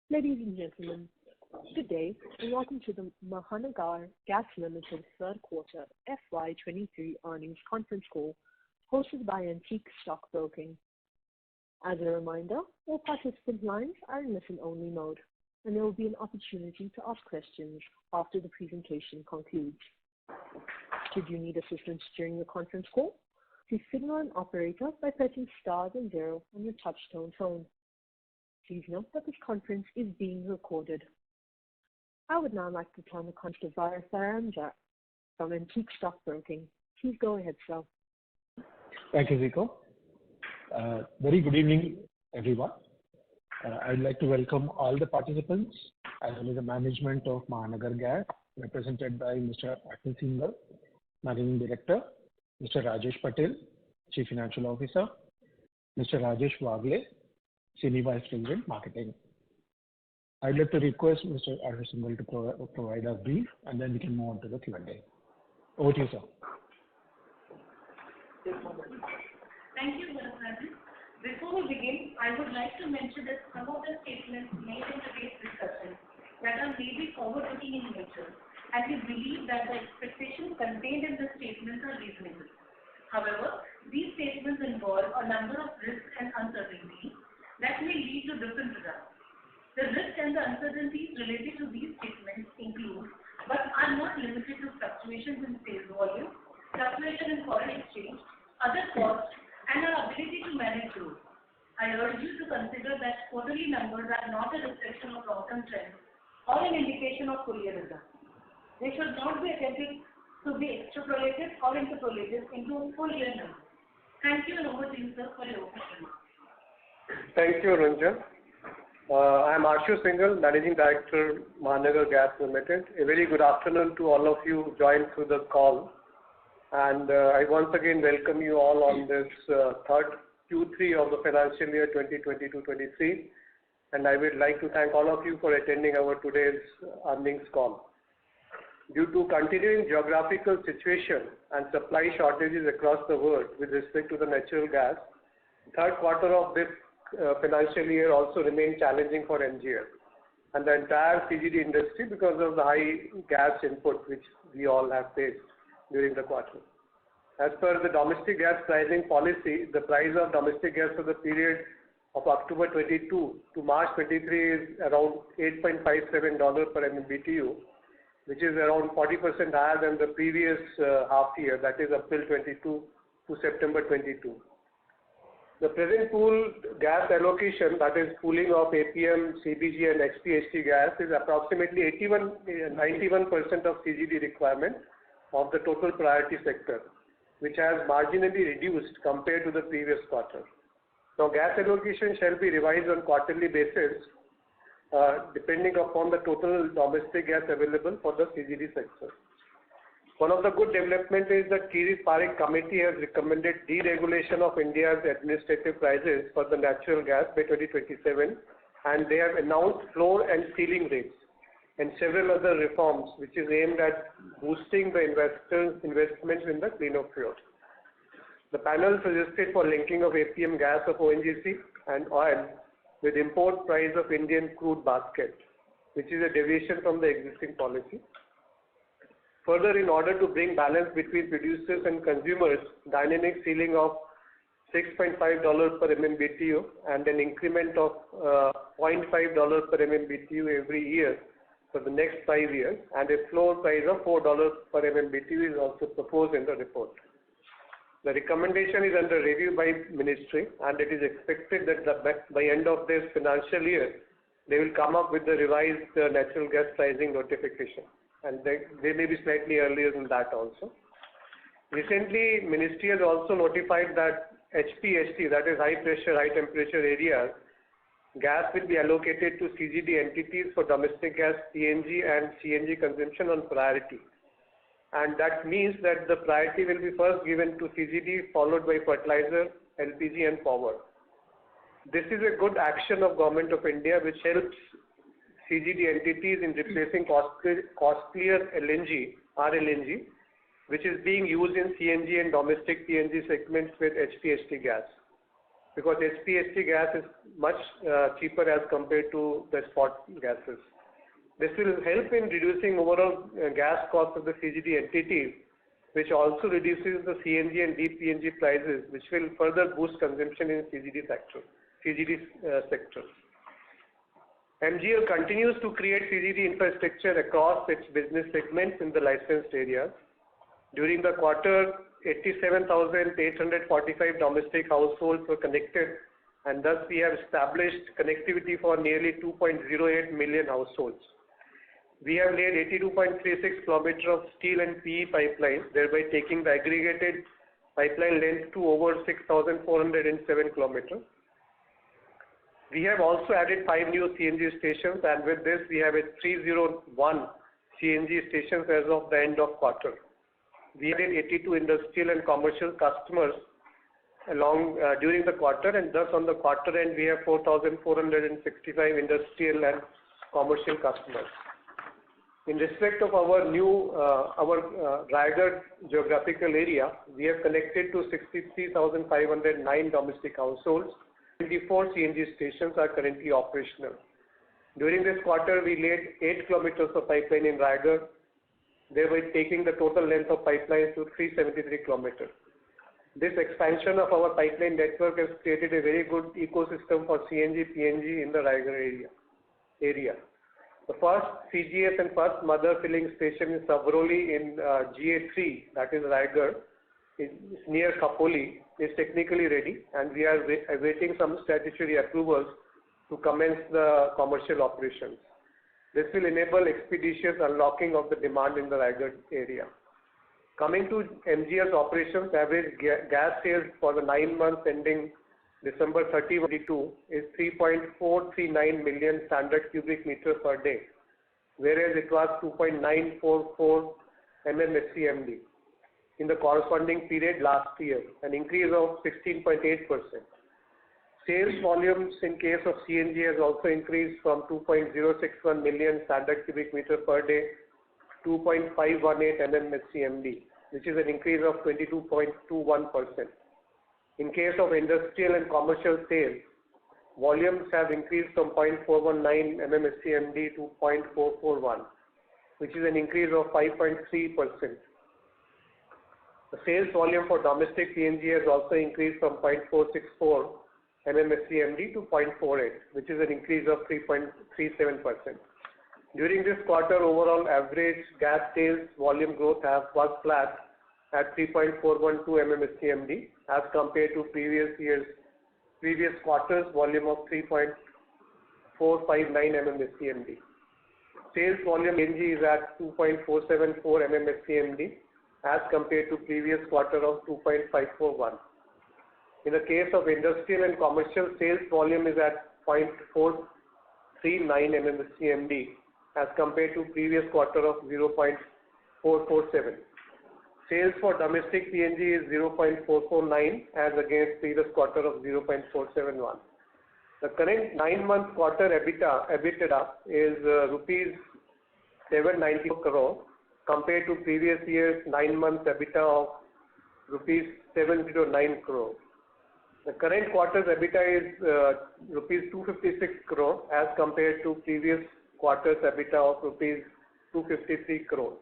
Ladies and gentlemen, good day and welcome to the Mahanagar Gas Limited third quarter FY23 earnings conference call hosted by Antique Stock Broking. As a reminder, all participant lines are in listen-only mode, and there will be an opportunity to ask questions after the presentation concludes. Should you need assistance during the conference call, please signal an operator by pressing star then 0 on your touchtone phone. Please note that this conference is being recorded. I would now like to turn the conference to Faranja from Antique Stock Broking. Please go ahead, sir. Thank you, Zico. Very good evening, everyone. I'd like to welcome all the participants as well as the management of Mahanagar Gas, represented by Mr. Atul Singhal, Managing Director, Mr. Rajesh Patel, Chief Financial Officer, Mr. Rajesh Wagle, Senior Vice President, Marketing. I'd like to request Mr. Atul Singhal to provide a brief, and then we can move on to the Q&A. Over to you, sir. Thank you, Faranja. Before we begin, I would like to mention that some of the statements made in today's discussion that are maybe forward-looking in nature, and we believe that the expectations contained in the statements are reasonable. However, these statements involve a number of risks and uncertainties that may lead to different results. The risks and the uncertainties related to these statements include, but are not limited to, fluctuations in sales volume, fluctuation in foreign exchange, other costs, and our ability to manage growth. I urge you to consider that quarterly numbers are not a reflection of long-term trends or an indication of full year results. They should not be attempted to be extrapolated or interpolated into full year numbers. Thank you, and over to you, sir, for your opening remarks. Thank you, Ranjan. I am Atul Singhal, Managing Director, Mahanagar Gas Limited. A very good afternoon to all of you who joined through the call. And I once again welcome you all on this third Q3 of the financial year 2022-23. And I would like to thank all of you for attending our today's earnings call. Due to continuing geographical situation and supply shortages across the world with respect to the natural gas, third quarter of this financial year also remained challenging for NGL and the entire CGD industry because of the high gas input which we all have faced during the quarter. As per the domestic gas pricing policy, the price of domestic gas for the period of October 22 to March 23 is around $8.57 per MMBTU, which is around 40% higher than the previous half year, that is April 22 to September 22. The present pool gas allocation, that is pooling of APM, CBG and HPHT gas, is approximately 91% of CGD requirement of the total priority sector, which has marginally reduced compared to the previous quarter. Now, gas allocation shall be revised on quarterly basis depending upon the total domestic gas available for the CGD sector. One of the good developments is that Kirit Parikh committee has recommended deregulation of India's administrative prices for the natural gas by 2027, and they have announced floor and ceiling rates and several other reforms which is aimed at boosting the investments in the cleaner fuel. The panel suggested for linking of APM gas of ONGC and oil with import price of Indian crude basket, which is a deviation from the existing policy. Further, in order to bring balance between producers and consumers, dynamic ceiling of $6.5 per MMBTU and an increment of $0.5 per MMBTU every year for the next 5 years, and a floor price of $4 per MMBTU is also proposed in the report. The recommendation is under review by Ministry, and it is expected that by end of this financial year, they will come up with the revised natural gas pricing notification. And they may be slightly earlier than that also. Recently, Ministry has also notified that HPHT, that is high pressure, high temperature areas, gas will be allocated to CGD entities for domestic gas, PNG and CNG consumption on priority. And that means that the priority will be first given to CGD, followed by fertilizer, LPG and power. This is a good action of Government of India which helps CGD entities in replacing costlier LNG, RLNG, which is being used in CNG and domestic PNG segments with HPHT gas. because HPHT gas is much cheaper as compared to the spot gases. This will help in reducing overall gas cost of the CGD entities, which also reduces the CNG and DPNG prices, which will further boost consumption in CGD sector. MGL continues to create CGD infrastructure across its business segments in the licensed areas. During the quarter, 87,845 domestic households were connected, and thus we have established connectivity for nearly 2.08 million households. We have laid 82.36 kilometers of steel and PE pipelines, thereby taking the aggregated pipeline length to over 6,407 kilometers. We have also added 5 new CNG stations, and with this we have 301 CNG stations as of the end of quarter. We added 82 industrial and commercial customers during the quarter, and thus on the quarter end we have 4,465 industrial and commercial customers. In respect of our Raigad geographical area, we have connected to 63,509 domestic households. 24 CNG stations are currently operational. During this quarter, we laid 8 kilometers of pipeline in Raigad, thereby taking the total length of pipelines to 373 kilometers. This expansion of our pipeline network has created a very good ecosystem for CNG, PNG in the Raigad area. The first CGS and first mother filling station in Sabroli in GA3, that is Raigad, is near Khopoli, is technically ready, and we are awaiting some statutory approvals to commence the commercial operations. This will enable expeditious unlocking of the demand in the Raigad area. Coming to MGL's operations, average gas sales for the 9 months ending December 30, 2022 is 3.439 million standard cubic meters per day, whereas it was 2.944 MMSCMD in the corresponding period last year, an increase of 16.8%. Sales volumes in case of CNG has also increased from 2.061 million standard cubic meters per day to 2.518 MMSCMD, which is an increase of 22.21%. In case of industrial and commercial sales, volumes have increased from 0.419 MMSCMD to 0.441, which is an increase of 5.3%. The sales volume for domestic PNG has also increased from 0.464 MMSCMD to 0.48, which is an increase of 3.37%. During this quarter, overall average gas sales volume growth was flat at 3.412 MMSCMD as compared to previous quarter's volume of 3.459 MMSCMD. Sales volume PNG is at 2.474 MMSCMD as compared to previous quarter of 2.541. In the case of industrial and commercial, sales volume is at 0.439 MMSCMD as compared to previous quarter of 0.447. Sales for domestic PNG is 0.449 as against previous quarter of 0.471. The current 9-month quarter EBITDA is rupees 794 crore compared to previous year's 9 months EBITDA of rupees 709 crore. The current quarter's EBITDA is rupees 256 crore as compared to previous quarter's EBITDA of rupees 253 crore.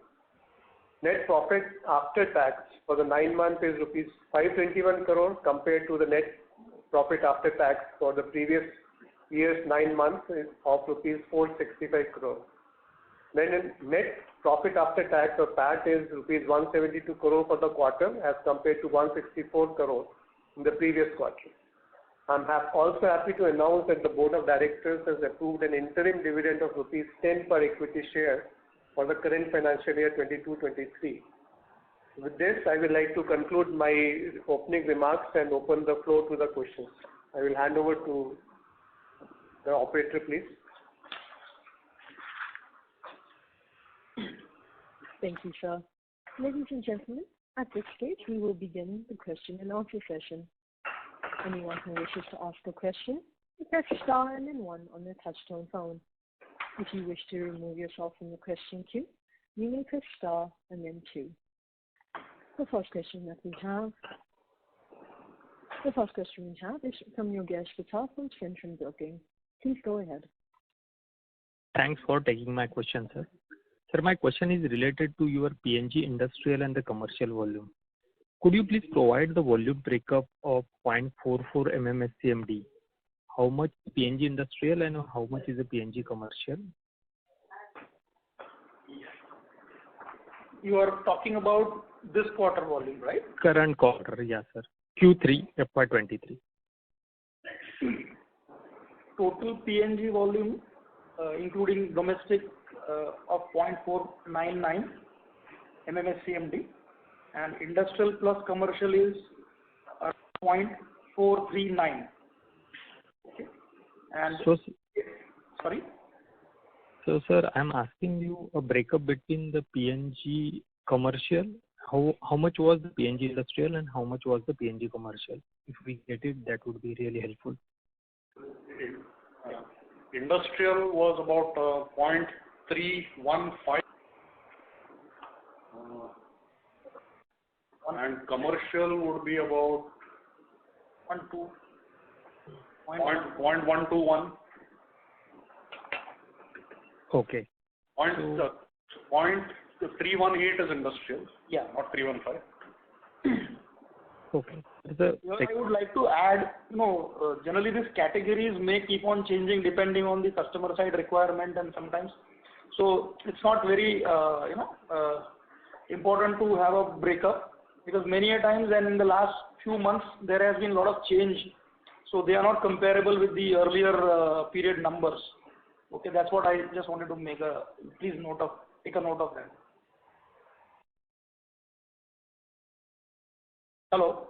Net profit after tax for the 9 months is rupees 521 crore compared to the net profit after tax for the previous year's 9 months of rupees 465 crore. Then net profit after tax or PAT is rupees 172 crore for the quarter as compared to 164 crore in the previous quarter. I'm also happy to announce that the Board of Directors has approved an interim dividend of rupees 10 per equity share for the current financial year 22-23. With this, I would like to conclude my opening remarks and open the floor to the questions. I will hand over to the operator, please. Thank you, sir. Ladies and gentlemen, at this stage, we will begin the question and answer session. Anyone who wishes to ask a question, press star and then 1 on their touchtone phone. If you wish to remove yourself from the question queue, you may press star and then 2. The first question that we have The first question we have is from Yogesh Patel from Centrum Broking. Please go ahead. Thanks for taking my question, sir. Sir, my question is related to your PNG industrial and the commercial volume. Could you please provide the volume breakup of 0.44 MMSCMD? How much PNG industrial and how much is the PNG commercial? You are talking about this quarter volume, right? Current quarter, yes, sir. Q3 FY23. Total PNG volume, including domestic, of 0.499 MMSCMD, and industrial plus commercial is 0.439. Okay. And So, sorry. So, sir, I'm asking you a breakup between the PNG commercial. How much was the PNG industrial and how much was the PNG commercial? If we get it, that would be really helpful. Industrial was about 0.315 and commercial would be about 0.121. Okay. 0.318 is industrial. Yeah. Not 315. Okay. I would like to add, generally these categories may keep on changing depending on the customer side requirement and sometimes. So it's not very, important to have a breakup because many a times and in the last few months there has been a lot of change. So they are not comparable with the earlier period numbers. Okay, that's what I just wanted to take a note of that. Hello.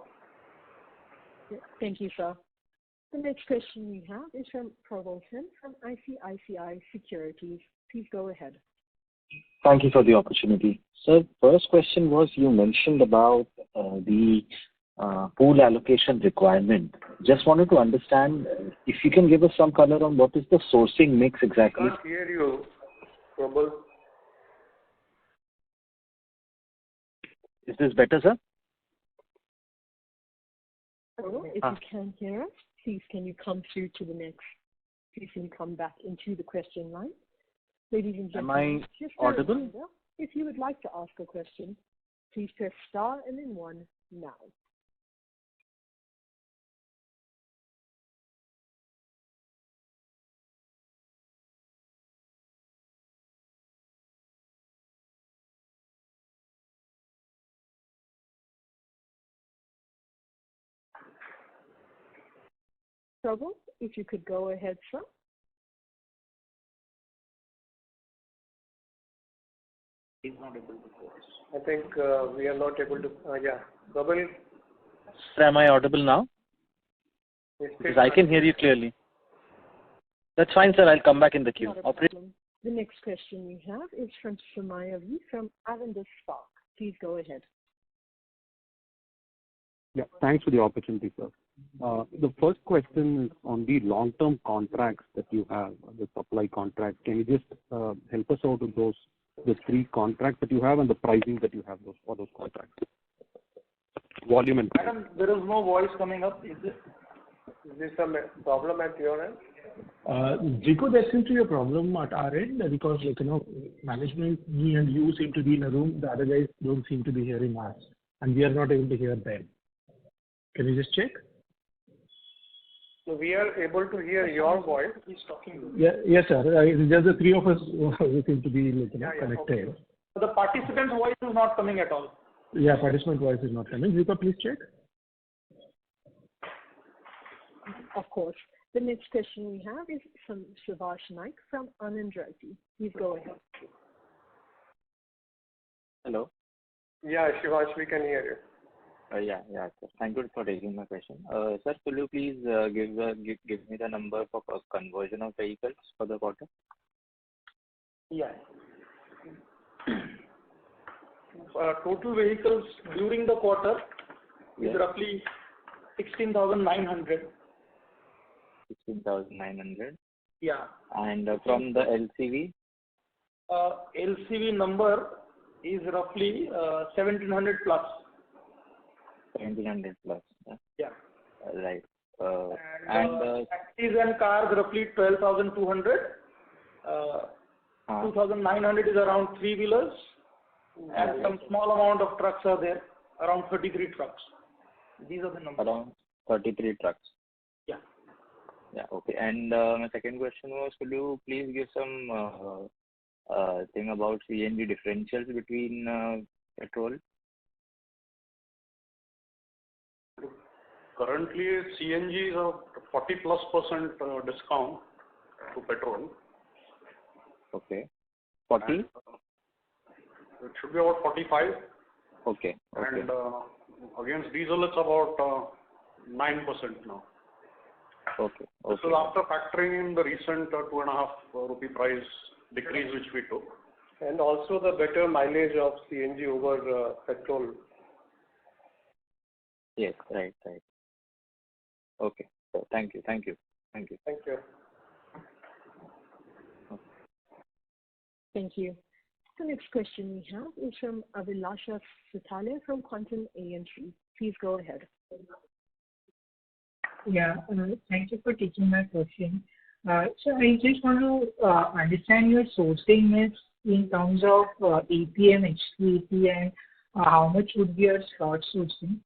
Thank you, sir. The next question we have is from Praveen from ICICI Securities. Please go ahead. Thank you for the opportunity. Sir, first question was you mentioned about the pool allocation requirement. Just wanted to understand if you can give us some color on what is the sourcing mix exactly. I can't hear you, Prabal. Is this better, sir? If you can hear us, please can you come through to the next? Please can you come back into the question line? Ladies and gentlemen, Am I just audible? a reminder, if you would like to ask a question, please press star and then 1 now. Prabhu, if you could go ahead, sir. He's not able to hear us. I think we are not able to. Yeah, Prabal. Sir, am I audible now? Because I can hear you clearly. That's fine, sir. I'll come back in the queue. Not a problem. The next question we have is from Sumaya V from Avendus Spark. Please go ahead. Yeah, thanks for the opportunity, sir. The first question is on the long-term contracts that you have, the supply contracts. Can you just help us out with the 3 contracts that you have and the pricing that you have for those contracts? Volume and price. Madam, there is no voice coming up. Is this a problem at your end? Zico, there seems to be a problem at our end because, management, me and you seem to be in a room. The other guys don't seem to be hearing us, and we are not able to hear them. Can you just check? So we are able to hear your voice. He's talking. Yes, sir. Just the 3 of us who seem to be connected. Okay. So the participant's voice is not coming at all. Yeah, participant voice is not coming. Zico, please check. Of course. The next question we have is from Shivash Naik from Anand Rathi. Please go ahead. Hello. Yeah, Shivash, we can hear you. Yeah, sir. Thank you for taking my question. Sir, could you please give me the number for conversion of vehicles for the quarter? Yeah. Total vehicles during the quarter is roughly 16,900. 16,900. Yeah. And from the LCV? LCV number is roughly 1,700 plus. 1,700 plus. Yeah. Right. Taxis and cars roughly 12,200. 2,900 is around three-wheelers, and some small amount of trucks are there, around 33 trucks. These are the numbers. Around 33 trucks. Yeah. Yeah. Okay. And my second question was, could you please give some thing about CNG differentials between petrol? Currently, CNG is a 40+% discount to petrol. Okay. 40? And, it should be about 45. Okay. And against diesel, it's about 9% now. Okay. This is after factoring in the recent 2.5 rupee price decrease which we took. And also the better mileage of CNG over petrol. Yes. Right. Okay. So thank you. Thank you. Thank you. The next question we have is from Abhilasha Satale from Concall AMC. Please go ahead. Yeah, thank you for taking my question. So I just want to understand your sourcing mix in terms of APM, HPAP, and how much would be your slot sourcing.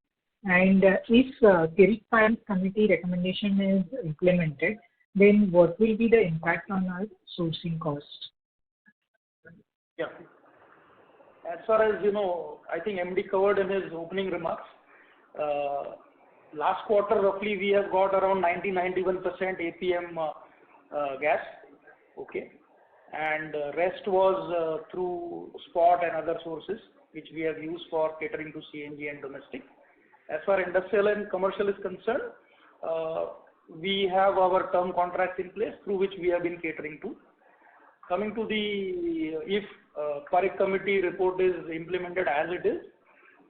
And if Kirit Parikh committee recommendation is implemented, then what will be the impact on our sourcing cost? Yeah. As far as I think MD covered in his opening remarks. Last quarter, roughly, we have got around 90-91% APM gas. Okay. And rest was through spot and other sources, which we have used for catering to CNG and domestic. As far as industrial and commercial is concerned, we have our term contracts in place through which we have been catering to. Coming to if Parikh committee report is implemented as it is,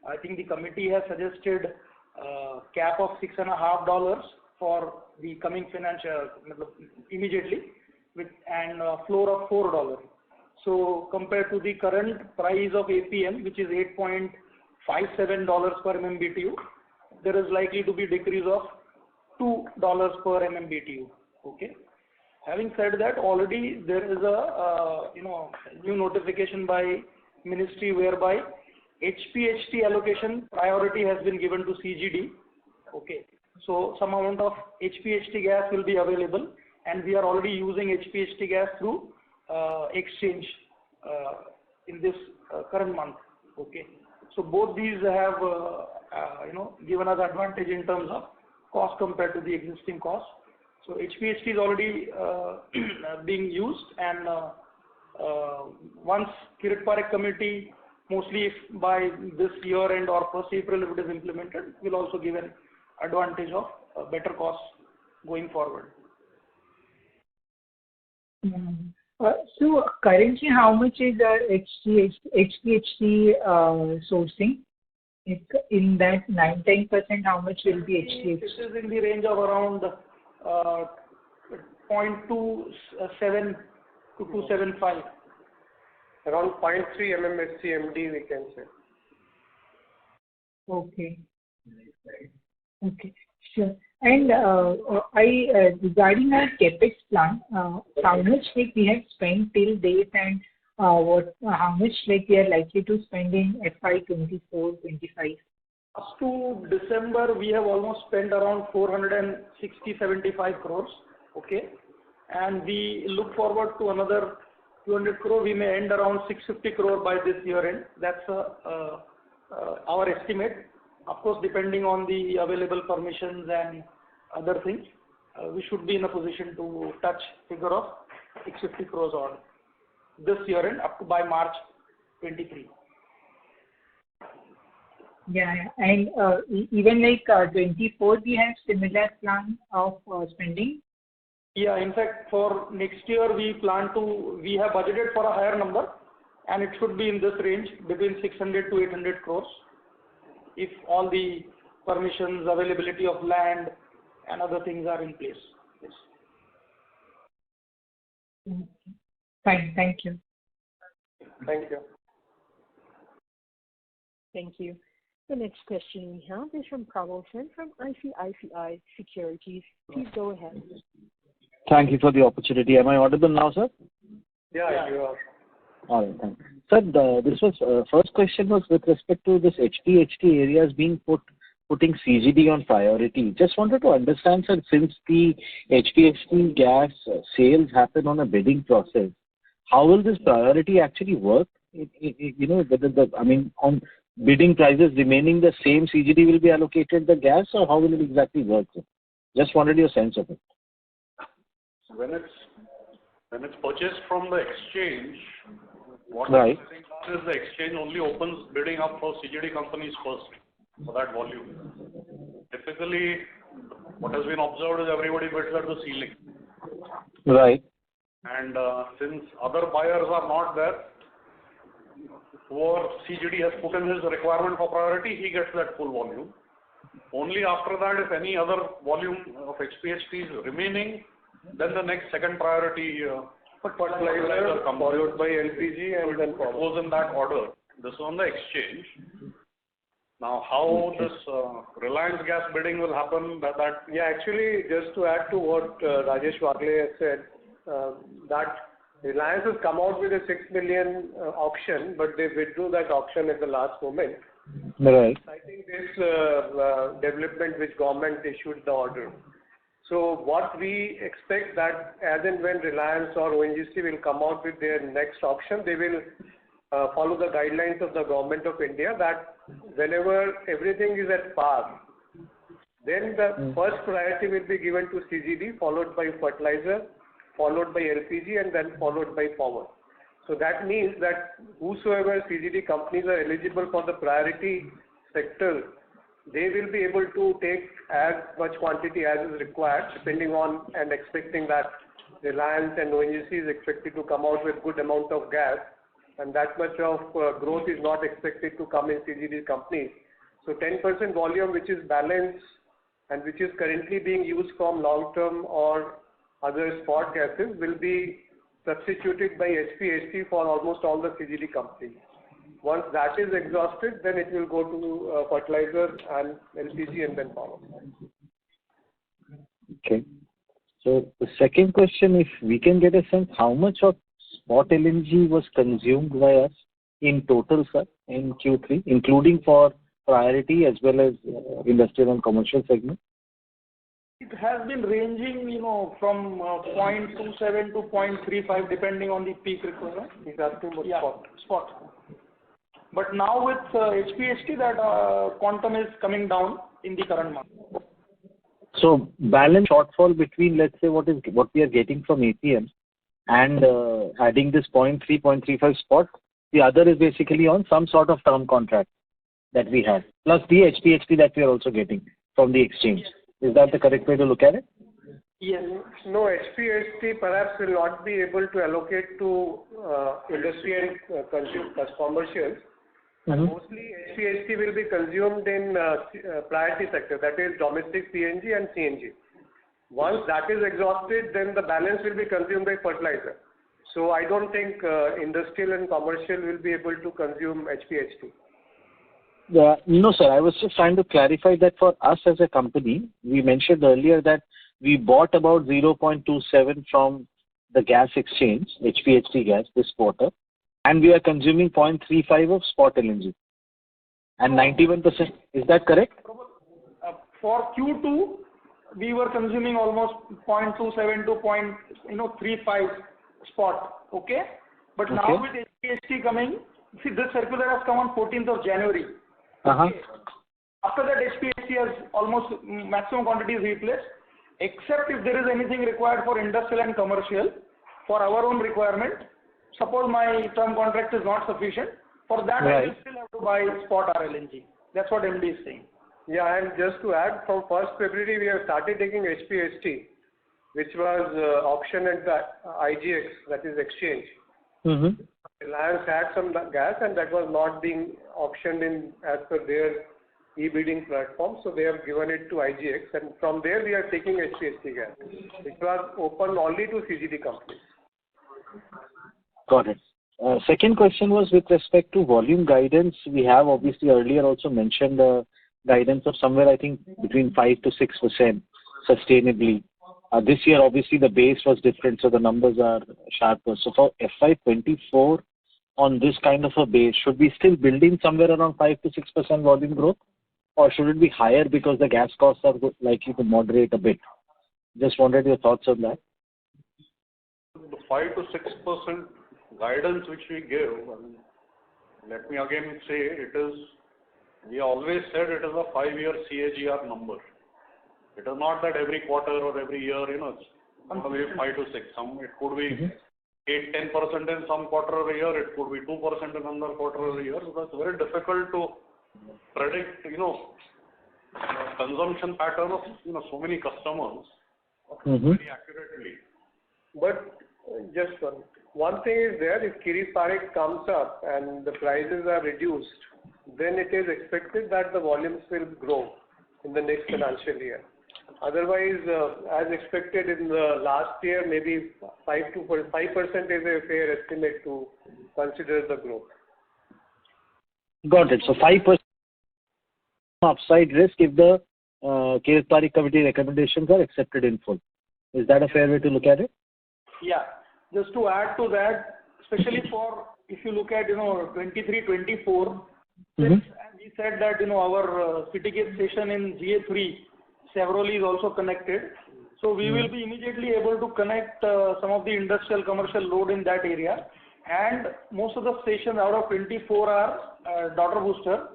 I think the committee has suggested cap of $6.50 for the coming financial immediately, and floor of $4. So compared to the current price of APM, which is $8.57 per MMBTU, there is likely to be decrease of $2 per MMBTU. Okay. Having said that, already there is a new notification by ministry whereby HPHT allocation priority has been given to CGD. Okay. So some amount of HPHT gas will be available, and we are already using HPHT gas through exchange in this current month. Okay. So both these have given us advantage in terms of cost compared to the existing cost. So HPHT is already being used, and once Kirit Parikh committee, mostly if by this year end or 1st April if it is implemented, will also give an advantage of better costs going forward. So currently, how much is our HPHT sourcing? In that 9-10%, how much will be HPHT? This is in the range of around 0.27 to 275. Around 0.3 MMSCMD we can say. Okay. Sure. And regarding our capex plan, how much we have spent till date, and how much we are likely to spend in FY24-25? Up to December, we have almost spent around 460-75 crores. Okay, and we look forward to another 200 crore. We may end around 650 crore by this year end. That's our estimate. Of course, depending on the available permissions and other things, we should be in a position to touch figure of 650 crores on this year end up to by March 23. Yeah, and even 24, we have similar plan of spending. Yeah, in fact, for next year we have budgeted for a higher number, and it should be in this range between 600 to 800 crores. If all the permissions, availability of land and other things are in place. Yes. Fine, thank you. Thank you. Thank you. The next question we have is from Pramal Sen from ICICI Securities. Please go ahead. Thank you for the opportunity. Am I audible now, sir? Yeah, you are. All right, thanks. Sir, first question was with respect to this HPHT areas being putting CGD on priority. Just wanted to understand, sir, since the HPHT gas sales happen on a bidding process, how will this priority actually work? On bidding prices remaining the same, CGD will be allocated the gas, or how will it exactly work, sir? Just wanted your sense of it. When it's purchased from the exchange, what right. is the exchange only opens bidding up for CGD companies first for that volume. Typically, what has been observed is everybody bids at the ceiling. Right. And since other buyers are not there, whoever CGD has put in his requirement for priority, he gets that full volume. Only after that, if any other volume of HPHT is remaining, then the next second priority fertilizer comes, followed by LPG, and then it goes in that order. This is on the exchange. Now, how this Reliance gas bidding will happen? Actually, just to add to what Rajesh Wagle has said, that Reliance has come out with a 6 million auction, but they withdrew that auction at the last moment. Right. I think this development which government issued the order. So what we expect that as and when Reliance or ONGC will come out with their next auction, they will follow the guidelines of the Government of India that whenever everything is at par, then the first priority will be given to CGD, followed by fertilizer, followed by LPG, and then followed by power. So that means that whosoever CGD companies are eligible for the priority sector, they will be able to take as much quantity as is required, depending on and expecting that Reliance and ONGC is expected to come out with good amount of gas, and that much of growth is not expected to come in CGD companies. So 10% volume which is balanced and which is currently being used from long-term or other spot gases will be substituted by HPHT for almost all the CGD companies. Once that is exhausted, then it will go to fertilizer and LPG and then power. Okay. So the second question, if we can get a sense, how much of spot LNG was consumed by us in total, sir, in Q3, including for priority as well as industrial and commercial segment? It has been ranging, from 0.27 to 0.35, depending on the peak requirement. He's asking about spot. But now with HPHT, that quantum is coming down in the current month. So balance shortfall between, let's say, what we are getting from APM and adding this 0.3, 0.35 spot, the other is basically on some sort of term contract that we have, plus the HPHT that we are also getting from the exchange. Is that the correct way to look at it? Yes. No, HPHT perhaps will not be able to allocate to industry and commercials. Mostly HPHT will be consumed in priority sector, that is domestic PNG and CNG. Once that is exhausted, then the balance will be consumed by fertilizer. So I don't think industrial and commercial will be able to consume HPHT. No, sir. I was just trying to clarify that for us as a company, we mentioned earlier that we bought about 0.27 from the gas exchange, HPHT gas, this quarter, and we are consuming 0.35 of spot LNG. And 91%, is that correct? For Q2, we were consuming almost 0.27 to 0.35 spot, okay? But now with HPHT coming, see, this circular has come on 14th of January. Okay. After that, HPHT has almost maximum quantity is replaced, except if there is anything required for industrial and commercial, for our own requirement. Suppose my term contract is not sufficient, for that I will still have to buy spot RLNG. That's what MD is saying. Yeah, and just to add, from 1st February we have started taking HPHT, which was auctioned at the IGX, that is exchange. Reliance had some gas and that was not being auctioned in as per their e-bidding platform, so they have given it to IGX, and from there we are taking HPHT gas, which was open only to CGD companies. Got it. Second question was with respect to volume guidance. We have obviously earlier also mentioned a guidance of somewhere, I think, between 5 to 6% sustainably. This year, obviously, the base was different, so the numbers are sharper. So for FY24, on this kind of a base, should we still build in somewhere around 5 to 6% volume growth, or should it be higher because the gas costs are likely to moderate a bit? Just wanted your thoughts on that. The 5 to 6% guidance which we give, and let me again say, we always said it is a 5-year CAGR number. It is not that every quarter or every year, it's going to be 5 to 6. It could be 8-10% in some quarter or a year, it could be 2% in another quarter or a year. So it's very difficult to predict, consumption pattern of, so many customers very accurately. But just one thing is there, if Kiri Parik comes up and the prices are reduced, then it is expected that the volumes will grow in the next financial year. Otherwise, as expected in the last year, maybe 5% is a fair estimate to consider the growth. Got it. So 5% upside risk if the Kiri Parik committee recommendations are accepted in full. Is that a fair way to look at it? Yeah. Just to add to that, especially for, if you look at, 23-24, since we said that, our city gate station in GA3, Severoli is also connected. So we will be immediately able to connect some of the industrial commercial load in that area. And most of the stations out of 24 are daughter booster.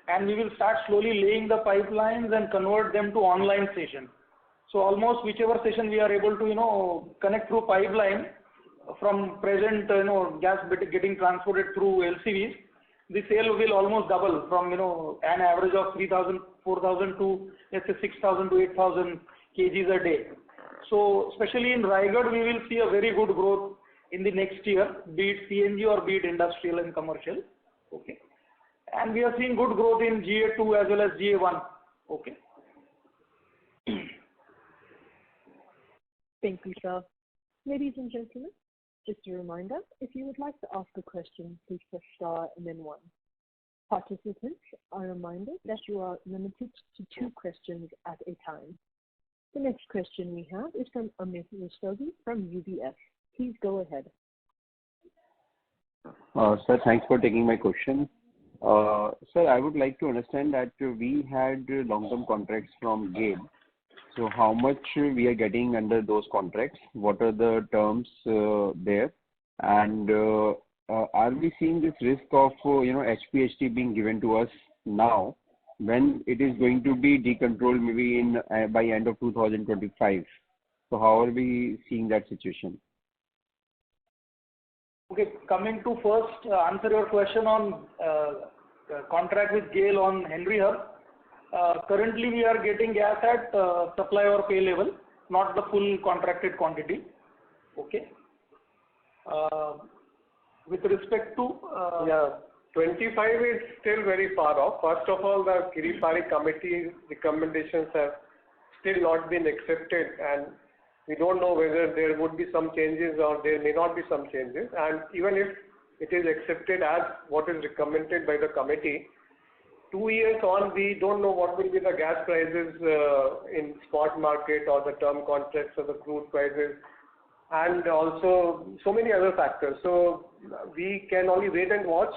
And we will start slowly laying the pipelines and convert them to online stations. So almost whichever station we are able to, connect through pipeline from present, gas getting transported through LCVs, the sale will almost double from, an average of 3,000, 4,000 to, let's say, 6,000 to 8,000 kgs a day. So especially in Raigad, we will see a very good growth in the next year, be it CNG or be it industrial and commercial. Okay. And we are seeing good growth in GA2 as well as GA1. Okay. Thank you, sir. Ladies and gentlemen, just a reminder, if you would like to ask a question, please press star and then 1. Participants are reminded that you are limited to 2 questions at a time. The next question we have is from Amit Rastogi from UBS. Please go ahead. Sir, thanks for taking my question. Sir, I would like to understand that we had long-term contracts from GAIL. So how much we are getting under those contracts? What are the terms there? And are we seeing this risk of, HPHT being given to us now when it is going to be decontrolled maybe by end of 2025? So how are we seeing that situation? Okay, coming to first answer your question on contract with GAIL on Henry Hub. Currently, we are getting gas at supply or pay level, not the full contracted quantity. Okay. With respect to 25 is still very far off. First of all, the Kiri Parik committee recommendations have still not been accepted, and we don't know whether there would be some changes or there may not be some changes. And even if it is accepted as what is recommended by the committee, 2 years on, we don't know what will be the gas prices in spot market or the term contracts or the crude prices, and also so many other factors. So we can only wait and watch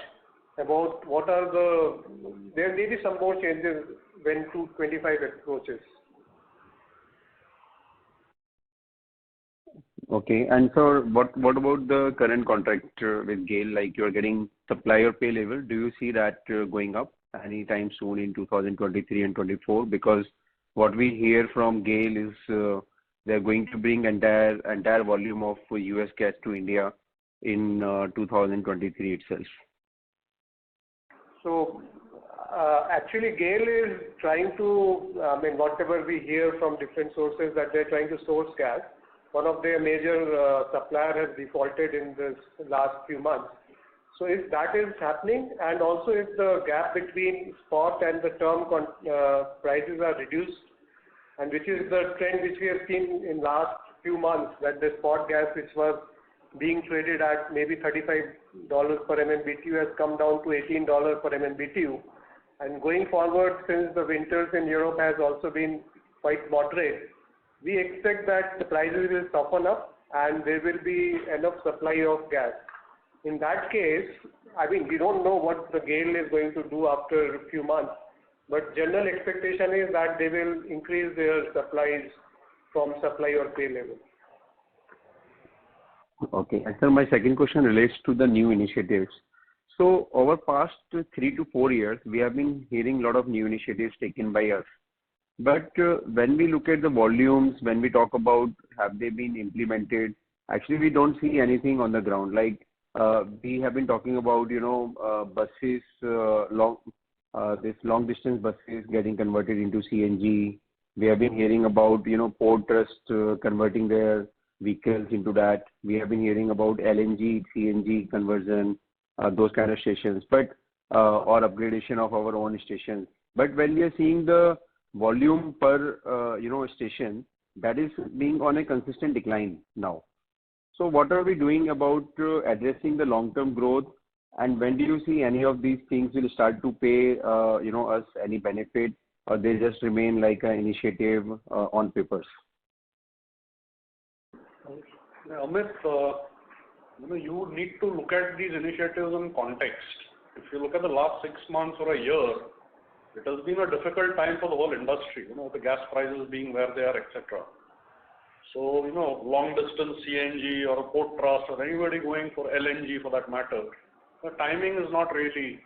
about what are there may be some more changes when 225 approaches. Okay, and so what about the current contract with GAIL? Like you are getting supply or pay level, do you see that going up anytime soon in 2023 and 24? Because what we hear from GAIL is they're going to bring entire volume of US gas to India in 2023 itself. So actually GAIL is trying to, whatever we hear from different sources, that they're trying to source gas. One of their major supplier has defaulted in this last few months. So if that is happening, and also if the gap between spot and the term prices are reduced, and which is the trend which we have seen in last few months, that the spot gas which was being traded at maybe $35 per MMBTU has come down to $18 per MMBTU. And going forward, since the winters in Europe has also been quite moderate, we expect that the prices will soften up and there will be enough supply of gas. In that case, I mean, we don't know what the GAIL is going to do after a few months, but general expectation is that they will increase their supplies from supply or pay level. Okay. And sir, my second question relates to the new initiatives. So over past 3 to 4 years, we have been hearing a lot of new initiatives taken by us. But when we look at the volumes, when we talk about have they been implemented, actually we don't see anything on the ground. Like we have been talking about, buses, this long distance buses getting converted into CNG. We have been hearing about, Port Trust converting their vehicles into that. We have been hearing about LNG, CNG conversion, those kind of stations, but or upgradation of our own stations. But when we are seeing the volume per station, that is being on a consistent decline now. So what are we doing about addressing the long-term growth, and when do you see any of these things will start to pay us any benefit, or they just remain like an initiative on papers? Amit, you need to look at these initiatives in context. If you look at the last 6 months or a year, it has been a difficult time for the whole industry, the gas prices being where they are, etc. So, long distance CNG or a Port Trust or anybody going for LNG for that matter, the timing is not really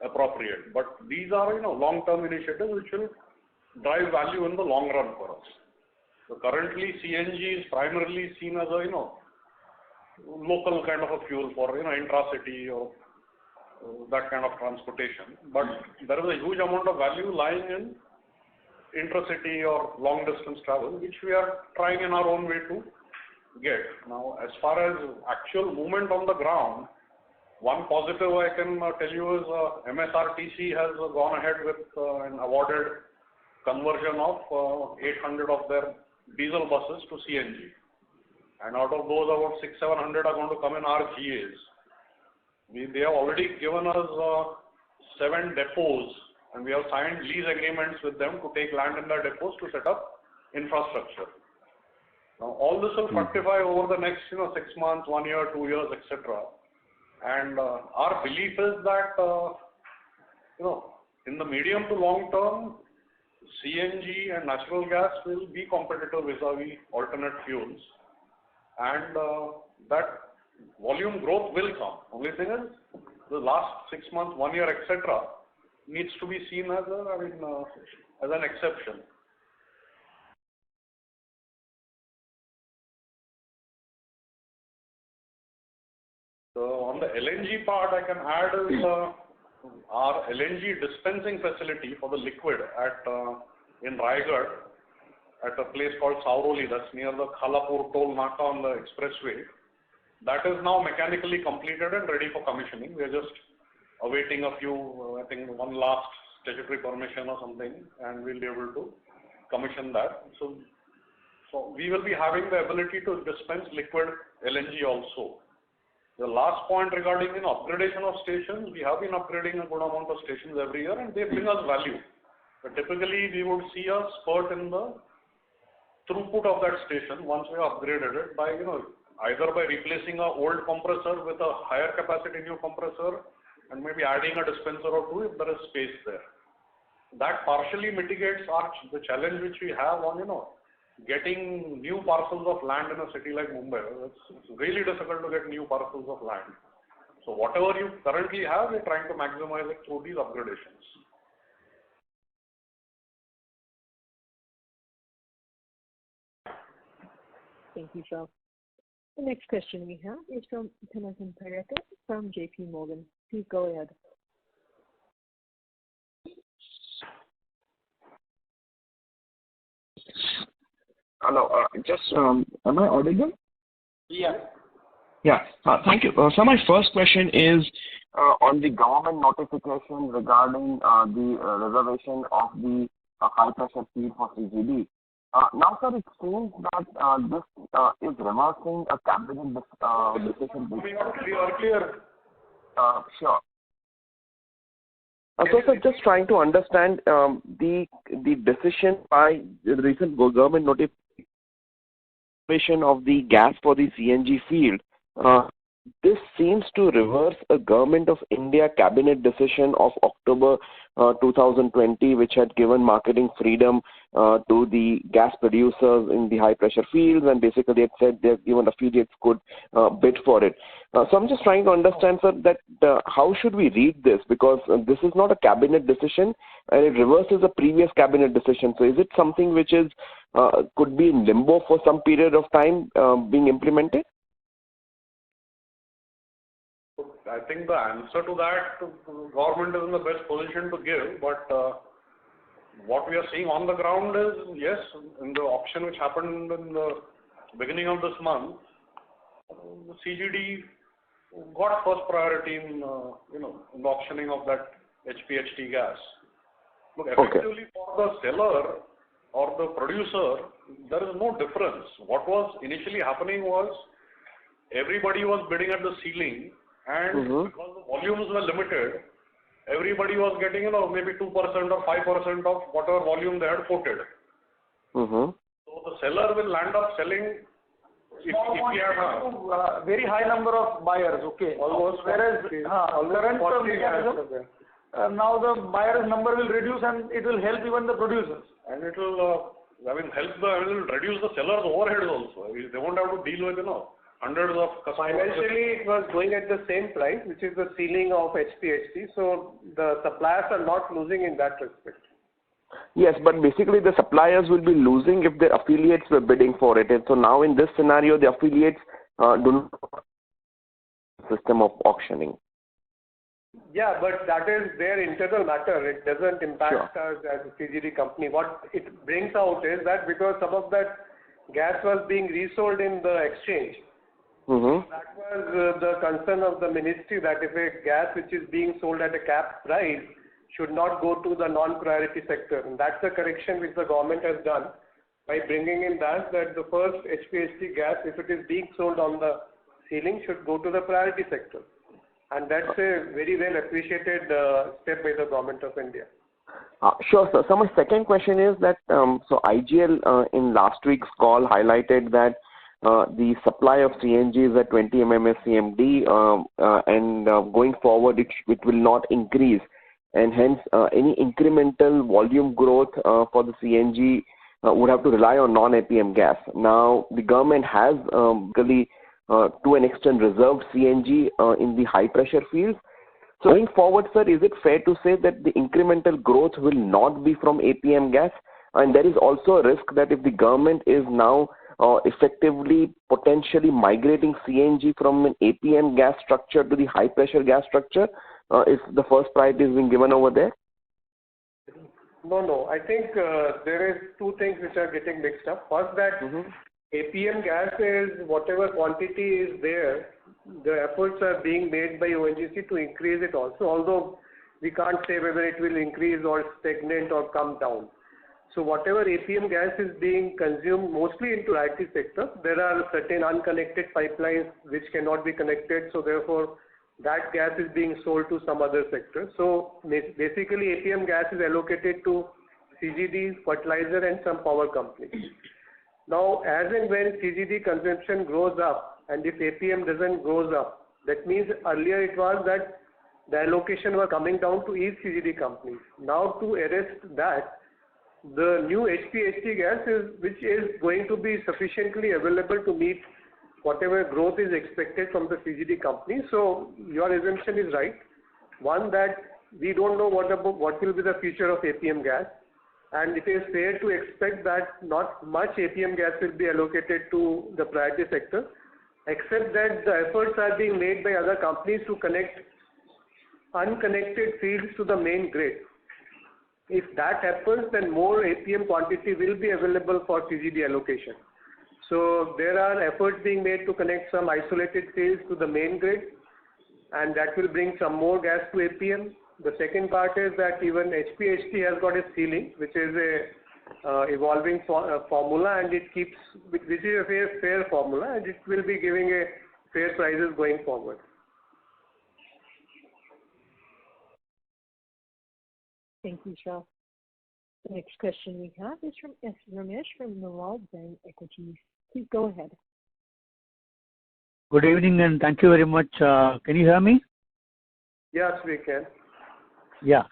appropriate. But these are, long-term initiatives which will drive value in the long run for us. So currently CNG is primarily seen as a, local kind of a fuel for, intracity or that kind of transportation. But there is a huge amount of value lying in intercity or long distance travel, which we are trying in our own way to get. Now, as far as actual movement on the ground, one positive I can tell you is MSRTC has gone ahead with an awarded conversion of 800 of their diesel buses to CNG. And out of those, about 600-700 are going to come in our GAs. They have already given us 7 depots, and we have signed lease agreements with them to take land in their depots to set up infrastructure. Now, all this will fructify over the next 6 months, 1 year, 2 years, etc. And our belief is that in the medium to long term, CNG and natural gas will be competitive vis-a-vis alternate fuels, and that volume growth will come. Only thing is, the last 6 months, 1 year, etc., needs to be seen as as an exception. So on the LNG part, I can add is our LNG dispensing facility for the liquid in Raigad at a place called Sauroli, that's near the Khalapur toll naka on the expressway. That is now mechanically completed and ready for commissioning. We are just awaiting a few, I think one last statutory permission or something, and we'll be able to commission that. So we will be having the ability to dispense liquid LNG also. The last point regarding upgradation of stations, we have been upgrading a good amount of stations every year, and they bring us value. But typically, we would see a spurt in the throughput of that station once we have upgraded it by, either by replacing an old compressor with a higher capacity new compressor, and maybe adding a dispenser or two if there is space there. That partially mitigates the challenge which we have on, getting new parcels of land in a city like Mumbai. It's really difficult to get new parcels of land. So whatever you currently have, we're trying to maximize it through these upgradations. Thank you, sir. The next question we have is from Jonathan Pareka from JP Morgan. Please go ahead. Hello. Am I audible? Yeah. Yeah. Thank you. So my first question is on the government notification regarding the reservation of the high pressure feed for CGD. Now, sir, it seems that this is reversing a cabinet decision. Clear. Sure. So, sir, just trying to understand the decision by the recent government notification of the gas for the CNG field. This seems to reverse a Government of India cabinet decision of October 2020, which had given marketing freedom to the gas producers in the high pressure fields, and basically it said that even affiliates could bid for it. So I'm just trying to understand, sir, that how should we read this, because this is not a cabinet decision and it reverses a previous cabinet decision. So is it something which is could be in limbo for some period of time being implemented? I think the answer to that, government is in the best position to give, but what we are seeing on the ground is, yes, in the auction which happened in the beginning of this month, the CGD got first priority in, in the auctioning of that HPHT gas. Look, effectively for the seller or the producer, there is no difference. What was initially happening was everybody was bidding at the ceiling, and because the volumes were limited, everybody was getting, maybe 2% or 5% of whatever volume they had quoted. So the seller will land up selling if he had a very high number of buyers, Almost. Whereas current mechanism, now the buyer's number will reduce and it will help even the producers. And it will, it will reduce the seller's overheads also. They won't have to deal with, hundreds of customers. Financially, it was going at the same price, which is the ceiling of HPHT. So the suppliers are not losing in that respect. Yes, but basically the suppliers will be losing if their affiliates were bidding for it. And so now in this scenario, the affiliates do not system of auctioning. Yeah, but that is their internal matter. It doesn't impact us as a CGD company. What it brings out is that because some of that gas was being resold in the exchange, that was the concern of the ministry, that if a gas which is being sold at a capped price should not go to the non-priority sector. And that's the correction which the government has done by bringing in that the first HPHT gas, if it is being sold on the ceiling, should go to the priority sector. And that's a very well appreciated step by the Government of India. Sure, sir. So my second question is that, so IGL in last week's call highlighted that the supply of CNG is at 20 MMSCMD and going forward it will not increase, and hence any incremental volume growth for the CNG would have to rely on non-APM gas. Now the government has really to an extent reserved CNG in the high pressure fields. So going forward, sir, is it fair to say that the incremental growth will not be from APM gas? And there is also a risk that if the government is now effectively potentially migrating CNG from an APM gas structure to the high pressure gas structure, if the first priority is being given over there? No. I think there is two things which are getting mixed up. First, that APM gas is whatever quantity is there, the efforts are being made by ONGC to increase it also, although we can't say whether it will increase or stagnate or come down. So whatever APM gas is being consumed mostly into IT sector, there are certain unconnected pipelines which cannot be connected, so therefore that gas is being sold to some other sector. So basically APM gas is allocated to CGD, fertilizer and some power companies. Now as and when CGD consumption grows up and if APM doesn't grows up, that means earlier it was that the allocation was coming down to each CGD companies. Now to arrest that, the new HPHT gas which is going to be sufficiently available to meet whatever growth is expected from the CGD company. So your assumption is right. One, that we don't know what will be the future of APM gas, and it is fair to expect that not much APM gas will be allocated to the priority sector, except that the efforts are being made by other companies to connect unconnected fields to the main grid. If that happens, then more APM quantity will be available for CGD allocation. So there are efforts being made to connect some isolated fields to the main grid, and that will bring some more gas to APM. The second part is that even HPHT has got a ceiling, which is a evolving formula, and it keeps, this is a fair formula, and it will be giving a fair prices going forward. Thank you, sir. The next question we have is from S. Ramesh from Nawal Bank Equities. Please go ahead. Good evening and thank you very much. Can you hear me? Yes, we can. Yeah.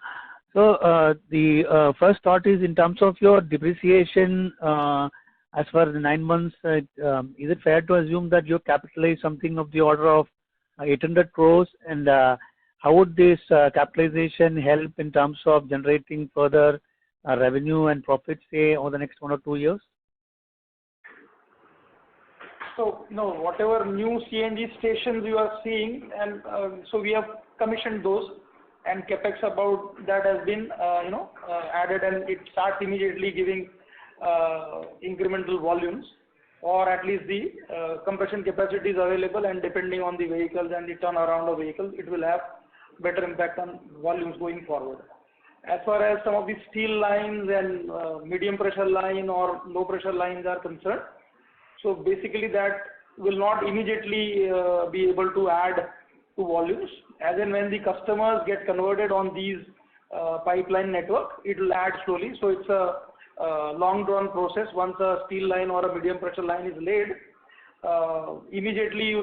So the first thought is in terms of your depreciation as for the 9 months, is it fair to assume that you capitalize something of the order of 800 crores, and how would this capitalization help in terms of generating further revenue and profits, say, over the next 1 or 2 years? So, no, whatever new CNG stations you are seeing, and so we have commissioned those, and capex about that has been, added, and it starts immediately giving incremental volumes, or at least the compression capacity is available, and depending on the vehicles and the turnaround of vehicles, it will have better impact on volumes going forward. As far as some of the steel lines and medium pressure line or low pressure lines are concerned, so basically that will not immediately be able to add to volumes. As and when the customers get converted on these pipeline network, it will add slowly. So it's a long drawn process. Once a steel line or a medium pressure line is laid, immediately,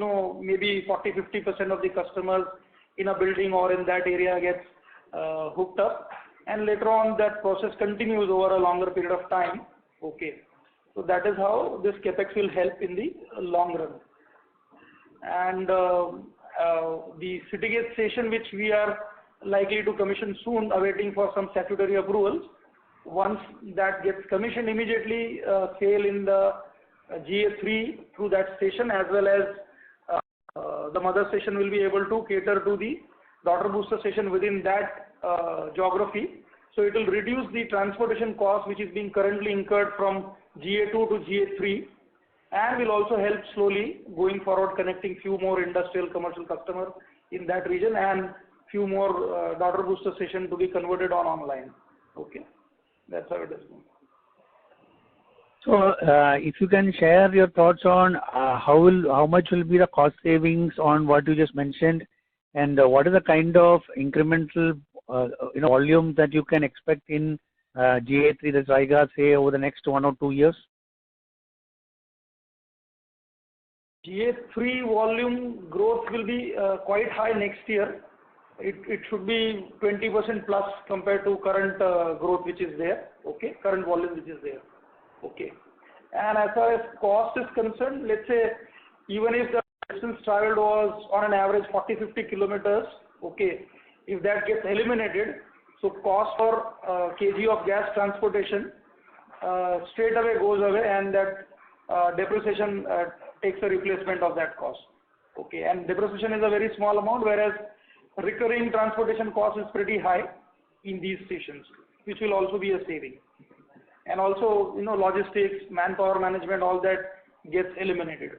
maybe 40-50% of the customers in a building or in that area gets hooked up, and later on that process continues over a longer period of time. Okay. So that is how this capex will help in the long run. And the City Gate station, which we are likely to commission soon, awaiting for some statutory approvals. Once that gets commissioned, immediately sale in the GA3 through that station, as well as the mother station will be able to cater to the daughter booster station within that geography. So it will reduce the transportation cost which is being currently incurred from GA2 to GA3, and will also help slowly going forward connecting few more industrial commercial customers in that region, and few more daughter booster station to be converted online. Okay, that's how it is going. So if you can share your thoughts on how much will be the cost savings on what you just mentioned, and what is the kind of incremental volume that you can expect in GA3, the Zyga, say, over the next 1 or 2 years? GA3 volume growth will be quite high next year. It should be 20% plus compared to current growth which is there. Okay, current volume which is there. Okay, and as far as cost is concerned, let's say even if the distance traveled was on an average 40-50 kilometers, okay, if that gets eliminated, so cost for kg of gas transportation straight away goes away, and that depreciation takes a replacement of that cost. Okay, and depreciation is a very small amount, whereas recurring transportation cost is pretty high in these stations, which will also be a saving. And also, logistics, manpower management, all that gets eliminated.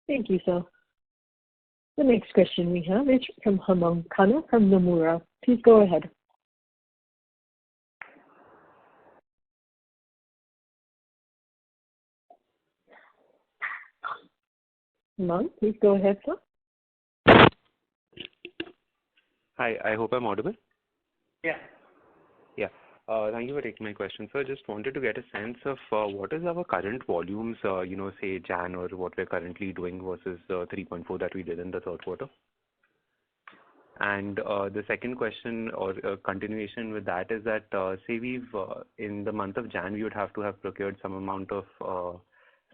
Thank you, sir. The next question we have is from Hemang Khanna from Nomura. Please go ahead. Hemang, please go ahead, sir. Hi, I hope I'm audible. Yeah. Yeah. Thank you for taking my question, sir. Just wanted to get a sense of what is our current volumes, say Jan, or what we're currently doing versus 3.4 that we did in the third quarter. And the second question or continuation with that is that say we've in the month of Jan we would have to have procured some amount of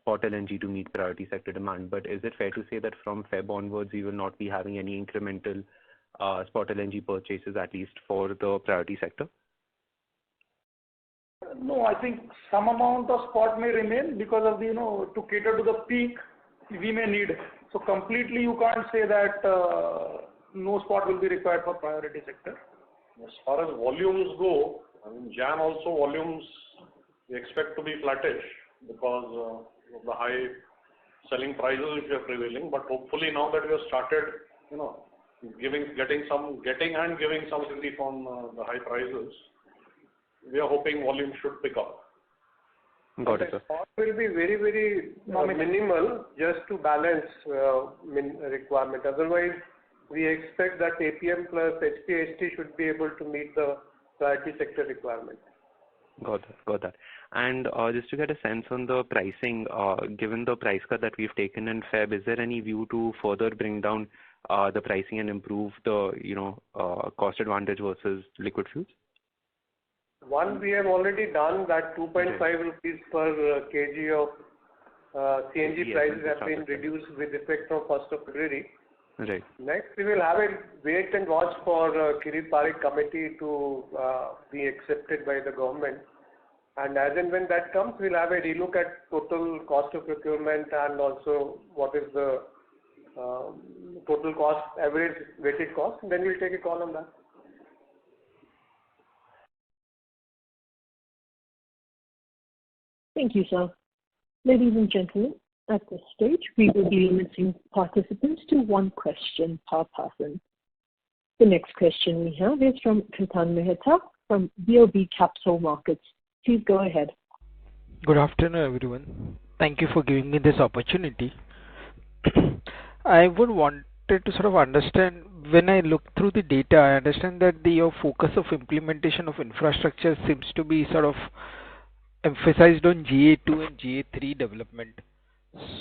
spot LNG to meet priority sector demand. But is it fair to say that from Feb onwards we will not be having any incremental spot LNG purchases, at least for the priority sector? No, I think some amount of spot may remain because of the, to cater to the peak we may need. So completely you can't say that no spot will be required for priority sector. As far as volumes go, Jan also volumes we expect to be flattish because of the high selling prices which are prevailing. But hopefully now that we have started, getting and giving some relief on the high prices, we are hoping volume should pick up. Got it, sir. Cost will be very, very minimal just to balance requirement. Otherwise, we expect that APM plus HPHT should be able to meet the priority sector requirement. Got that. And just to get a sense on the pricing, given the price cut that we've taken in Feb, is there any view to further bring down the pricing and improve the cost advantage versus liquid fuels? One, we have already done that. 2.5 rupees per kg of CNG prices have been reduced with effect from 1st of February. Right. Next, we will have a wait and watch for Kirit Parikh committee to be accepted by the government. And as and when that comes, we'll have a relook at total cost of procurement and also what is the total cost, average weighted cost, and then we'll take a call on that. Thank you, sir. Ladies and gentlemen, at this stage, we will be limiting participants to one question per person. The next question we have is from Ketan Mehta from BOB Capital Markets. Please go ahead. Good afternoon, everyone. Thank you for giving me this opportunity. I would wanted to sort of understand, when I look through the data, I understand that your focus of implementation of infrastructure seems to be sort of emphasized on GA2 and GA3 development.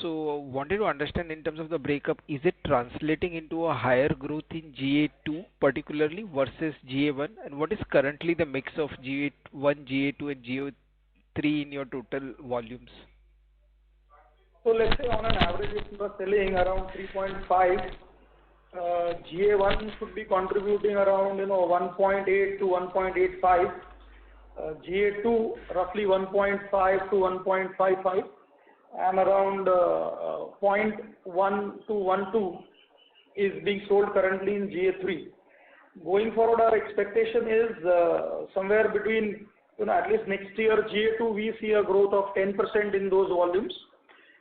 So wanted to understand in terms of the breakup, is it translating into a higher growth in GA2 particularly versus GA1, and what is currently the mix of GA1, GA2 and GA3 in your total volumes? So let's say on an average, if you are selling around 3.5, GA1 should be contributing around 1.8 to 1.85, GA2 roughly 1.5 to 1.55, and around 0.1 to 1.2 is being sold currently in GA3. Going forward, our expectation is somewhere between, at least next year, GA2 we see a growth of 10% in those volumes,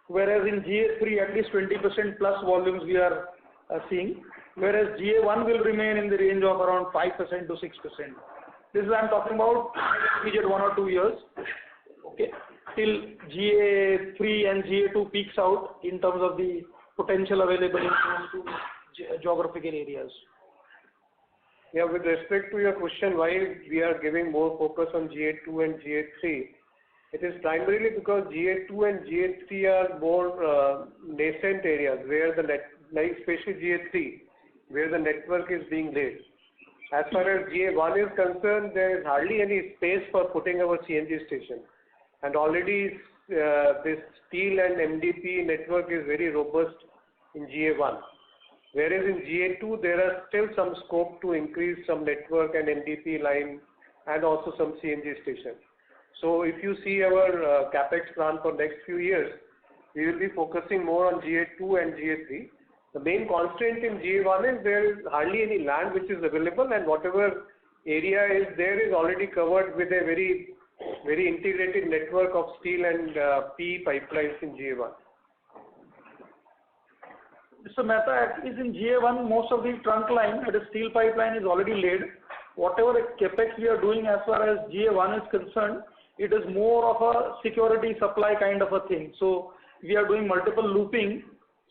whereas in GA3 at least 20% plus volumes we are seeing, whereas GA1 will remain in the range of around 5% to 6%. This is I'm talking about immediate 1 or 2 years, okay, till GA3 and GA2 peaks out in terms of the potential available in those two geographical areas. Yeah, with respect to your question, why we are giving more focus on GA2 and GA3, it is primarily because GA2 and GA3 are more nascent areas where like especially GA3, where the network is being laid. As far as GA1 is concerned, there is hardly any space for putting our CNG station. And already this steel and MDP network is very robust in GA1. Whereas in GA2, there are still some scope to increase some network and MDP line and also some CNG station. So if you see our capex plan for next few years, we will be focusing more on GA2 and GA3. The main constraint in GA1 is there is hardly any land which is available, and whatever area is there is already covered with a very integrated network of steel and PE pipelines in GA1. Mr. Mehta, at least in GA1, most of the trunk line, the steel pipeline is already laid. Whatever capex we are doing as far as GA1 is concerned, it is more of a security supply kind of a thing. So we are doing multiple looping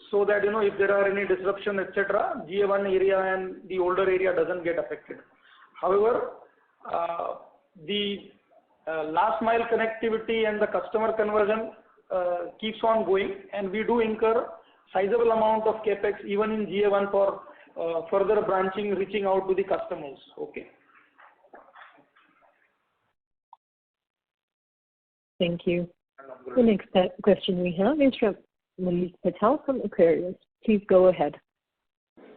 so that, if there are any disruption, etc., GA1 area and the older area doesn't get affected. However, the last mile connectivity and the customer conversion keeps on going, and we do incur sizable amount of capex even in GA1 for further branching, reaching out to the customers. Okay. Thank you. The next question we have is from Malik Patel from Aquarius. Please go ahead.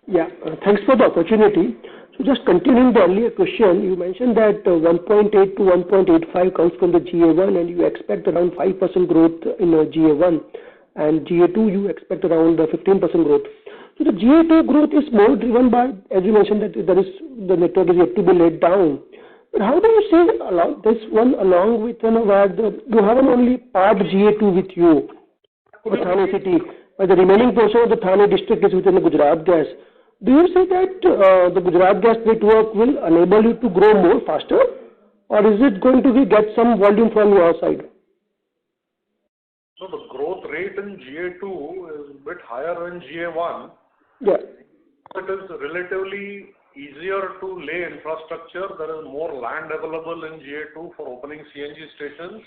Yeah, thanks for the opportunity. So just continuing the earlier question, you mentioned that 1.8 to 1.85 comes from the GA1 and you expect around 5% growth in GA1, and GA2 you expect around 15% growth. So the GA2 growth is more driven by, as you mentioned, that the network is yet to be laid down. But how do you see this one along with where you haven't only part GA2 with you, for Thane city, but the remaining portion of the Thane district is within the Gujarat Gas. Do you see that the Gujarat Gas network will enable you to grow more faster, or is it going to get some volume from your side? So the growth rate in GA2 is a bit higher than GA1. Yeah. It is relatively easier to lay infrastructure. There is more land available in GA2 for opening CNG stations,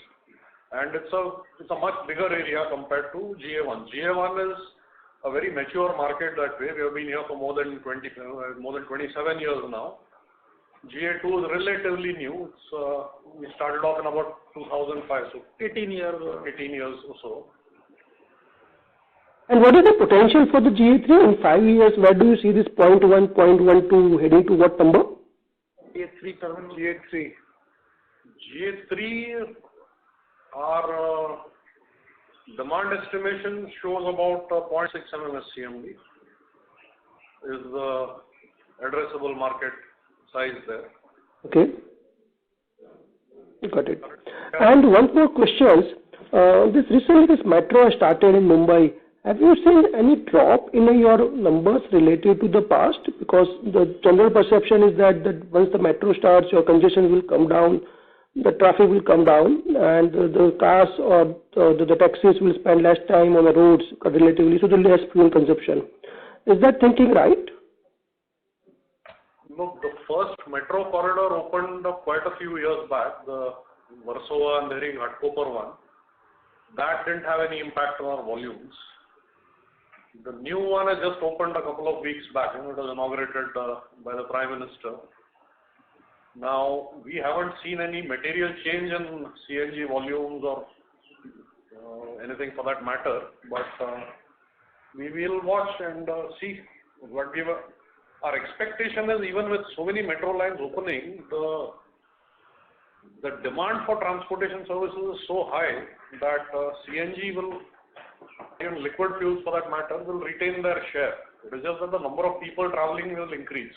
and it's a much bigger area compared to GA1. GA1 is a very mature market that way. We have been here for more than 27 years now. GA2 is relatively new. We started off in about 2005, so 18 years or so. And what is the potential for the GA3 in 5 years? Where do you see this 0.1, 0.12 heading to what number? GA3. Our demand estimation shows about 0.6 MMSCMD is the addressable market size there. Okay. Got it. And one more question. Recently this metro has started in Mumbai. Have you seen any drop in your numbers related to the past? Because the general perception is that once the metro starts, your congestion will come down, the traffic will come down, and the cars or the taxis will spend less time on the roads relatively, so the less fuel consumption. Is that thinking right? Look, the first metro corridor opened quite a few years back, the Warsaw and Ghatkopar one. That didn't have any impact on our volumes. The new one has just opened a couple of weeks back. It was inaugurated by the Prime Minister. Now, we haven't seen any material change in CNG volumes or anything for that matter, but we will watch and see what we were. Our expectation is even with so many metro lines opening, the demand for transportation services is so high that CNG will, even liquid fuels for that matter, will retain their share. It is just that the number of people traveling will increase.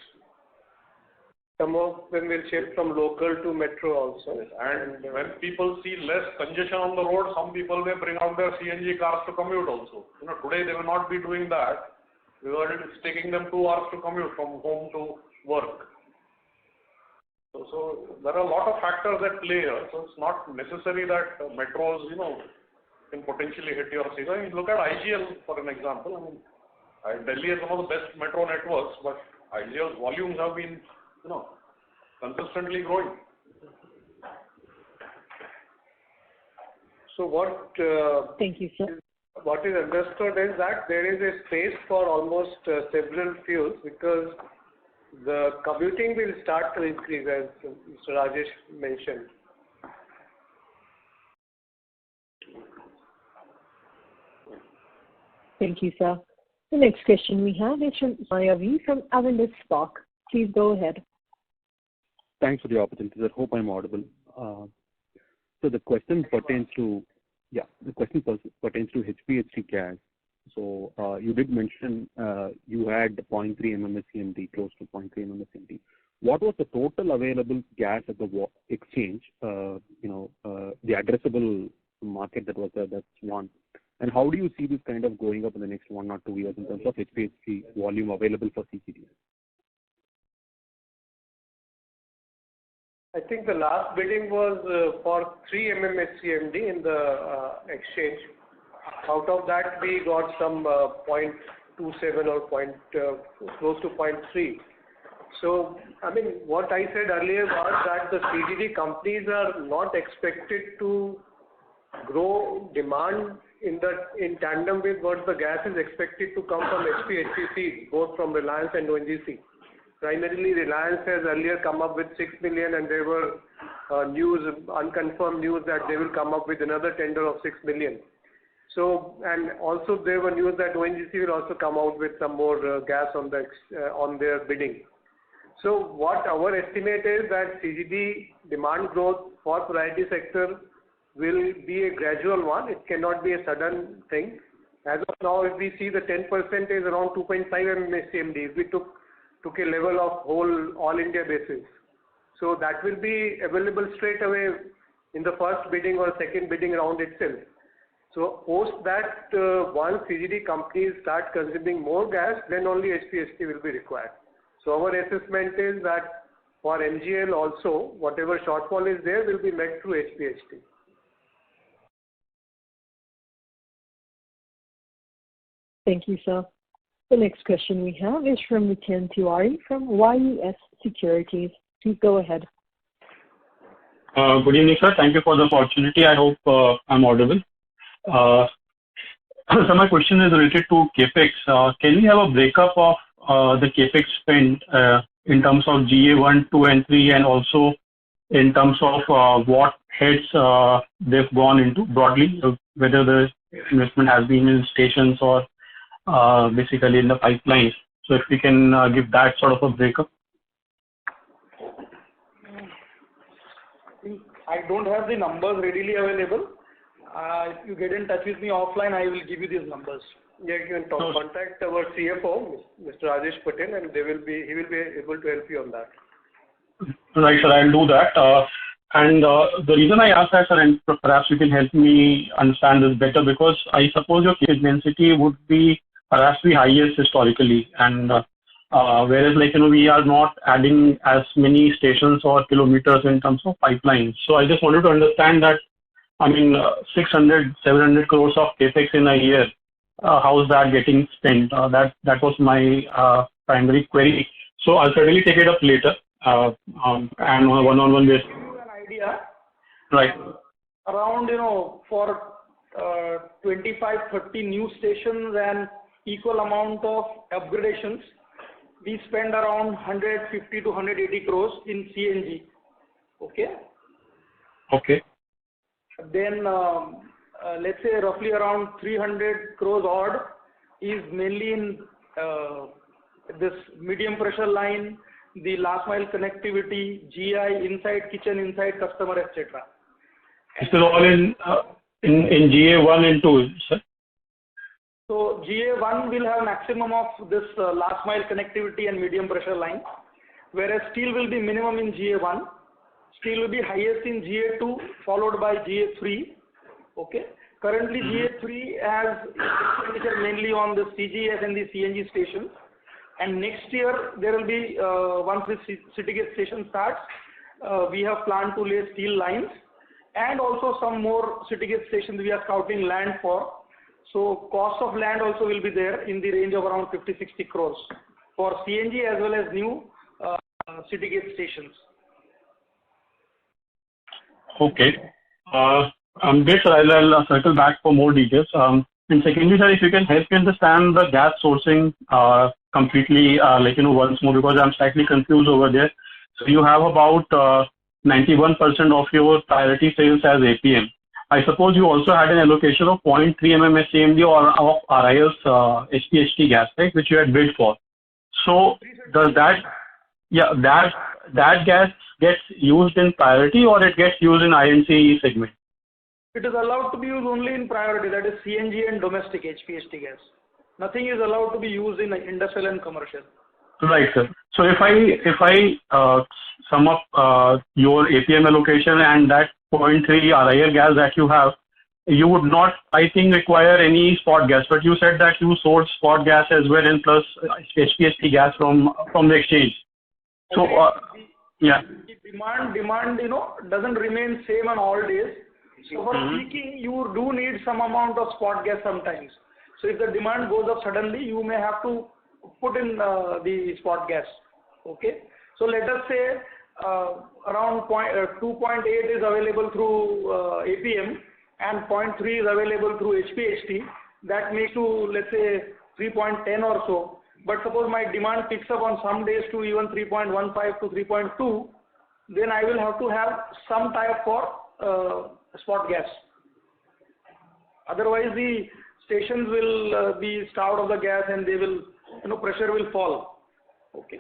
Some of them will shift from local to metro also. And when people see less congestion on the road, some people may bring out their CNG cars to commute also. Today they will not be doing that because it's taking them 2 hours to commute from home to work. So there are a lot of factors at play here. So it's not necessary that metros, can potentially hit your city. I mean, look at IGL for an example. I mean, Delhi is one of the best metro networks, but IGL's volumes have been, consistently growing. So what? Thank you, sir. What is understood is that there is a space for almost several fuels because the commuting will start to increase, as Mr. Rajesh mentioned. Thank you, sir. The next question we have is from Mayavi from Avendus Spark. Please go ahead. Thanks for the opportunity, sir. Hope I'm audible. So the question pertains to HPHT gas. So you did mention you had 0.3 MMSCMD, close to 0.3 MMSCMD. What was the total available gas at the exchange? The addressable market that was there. That's one. And how do you see this kind of going up in the next 1 or 2 years in terms of HPHT volume available for CGD? I think the last bidding was for 3 MMSCMD in the exchange. Out of that, we got some 0.27 or close to 0.3. So, I mean, what I said earlier was that the CGD companies are not expected to grow demand in tandem with what the gas is expected to come from HPHT, both from Reliance and ONGC. Primarily, Reliance has earlier come up with 6 million, and there were unconfirmed news that they will come up with another tender of 6 million. So, and also there were news that ONGC will also come out with some more gas on their bidding. So, what our estimate is that CGD demand growth for priority sector will be a gradual one. It cannot be a sudden thing. As of now, if we see the 10% is around 2.5 MMSCMD, if we took a level of all India basis. So that will be available straight away in the first bidding or second bidding round itself. So post that, once CGD companies start consuming more gas, then only HPHT will be required. So our assessment is that for MGL also, whatever shortfall is there will be met through HPHT. Thank you, sir. The next question we have is from Nitin Tiwari from YES Securities. Please go ahead. Good evening, sir. Thank you for the opportunity. I hope I'm audible. So my question is related to CAPEX. Can we have a breakup of the CAPEX spend in terms of GA 1, 2 and 3 and also in terms of what heads they've gone into broadly, whether the investment has been in stations or basically in the pipelines. So if we can give that sort of a breakup. I don't have the numbers readily available. If you get in touch with me offline, I will give you these numbers. Yeah, you can contact our CFO, Mr. Rajesh Patel, and he will be able to help you on that. Right, sir. I'll do that. And the reason I asked that, sir, and perhaps you can help me understand this better, because I suppose your CAPEX density would be perhaps the highest historically, and whereas we are not adding as many stations or kilometers in terms of pipelines. So I just wanted to understand that, 600, 700 crores of CAPEX in a year, how is that getting spent? That was my primary query. So I'll certainly take it up later and on a one-on-one basis. To give you an idea, right? Around, for 25-30 new stations and equal amount of upgradations, we spend around 150 to 180 crores in CNG. Okay? Okay. Then, let's say roughly around 300 crores odd is mainly in this medium pressure line, the last mile connectivity, GI, inside kitchen, inside customer, etc. This is all in GA1 and 2, sir? So GA1 will have maximum of this last mile connectivity and medium pressure line, whereas steel will be minimum in GA1. Steel will be highest in GA2, followed by GA3. Okay. Currently, GA3 has expenditure mainly on the CGS and the CNG station. And next year, there will be, once the city gate station starts, we have planned to lay steel lines and also some more city gate stations we are scouting land for. So cost of land also will be there in the range of around 50-60 crores for CNG as well as new city gate stations. Okay. Great, sir. I'll circle back for more details. And secondly, sir, if you can help me understand the gas sourcing completely, once more, because I'm slightly confused over there. So you have about 91% of your priority sales as APM. I suppose you also had an allocation of 0.3 MMSCMD or of RIL's HPHT gas, right, which you had bid for. So does that gas gets used in priority or it gets used in INC segment? It is allowed to be used only in priority, that is CNG and domestic HPHT gas. Nothing is allowed to be used in industrial and commercial. Right, sir. So if I sum up your APM allocation and that 0.3 RIL gas that you have, you would not, I think, require any spot gas. But you said that you source spot gas as well and plus HPHT gas from the exchange. So, yeah. The demand, doesn't remain same on all days. So for peaking, you do need some amount of spot gas sometimes. So if the demand goes up suddenly, you may have to put in the spot gas. Okay. So let us say around 2.8 is available through APM and 0.3 is available through HPHT. That makes to, let's say, 3.10 or so. But suppose my demand picks up on some days to even 3.15 to 3.2, then I will have to have some type for spot gas. Otherwise, the stations will be starved of the gas and they will, pressure will fall. Okay.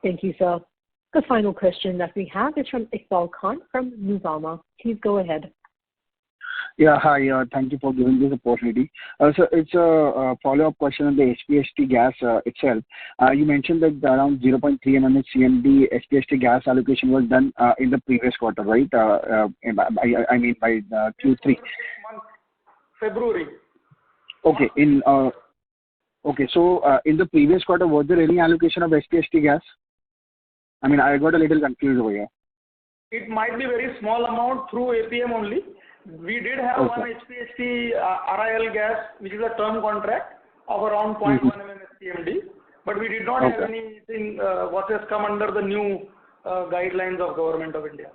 Thank you, sir. The final question that we have is from Iqbal Khan from Nuvama. Please go ahead. Yeah, hi. Thank you for giving this opportunity. So it's a follow-up question on the HPHT gas itself. You mentioned that around 0.3 MMSCMD HPHT gas allocation was done in the previous quarter, right? I mean by Q3. February. Okay. So in the previous quarter, was there any allocation of HPHT gas? I mean, I got a little confused over here. It might be very small amount through APM only. We did have one HPHT RIL gas, which is a term contract of around 0.1 MMSCMD, but we did not have anything what has come under the new guidelines of Government of India.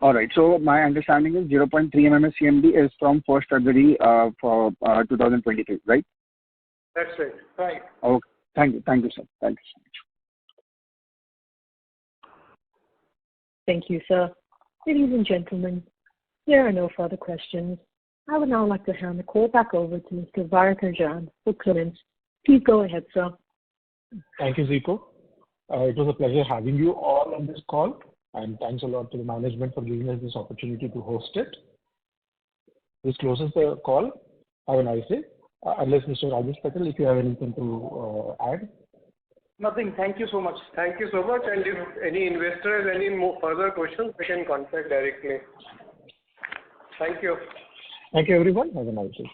All right. So my understanding is 0.3 MMSCMD is from 1st February for 2023, right? That's right. Right. Okay. Thank you. Thank you, sir. Thank you so much. Thank you, sir. Ladies and gentlemen, there are no further questions. I would now like to hand the call back over to Mr. Varakarjan for comments. Please go ahead, sir. Thank you, Zico. It was a pleasure having you all on this call, and thanks a lot to the management for giving us this opportunity to host it. This closes the call. Have a nice day. Unless Mr. Rajesh Patel, if you have anything to add. Nothing. Thank you so much. Thank you so much. And if any investor has any more further questions, they can contact directly. Thank you. Thank you, everyone. Have a nice day.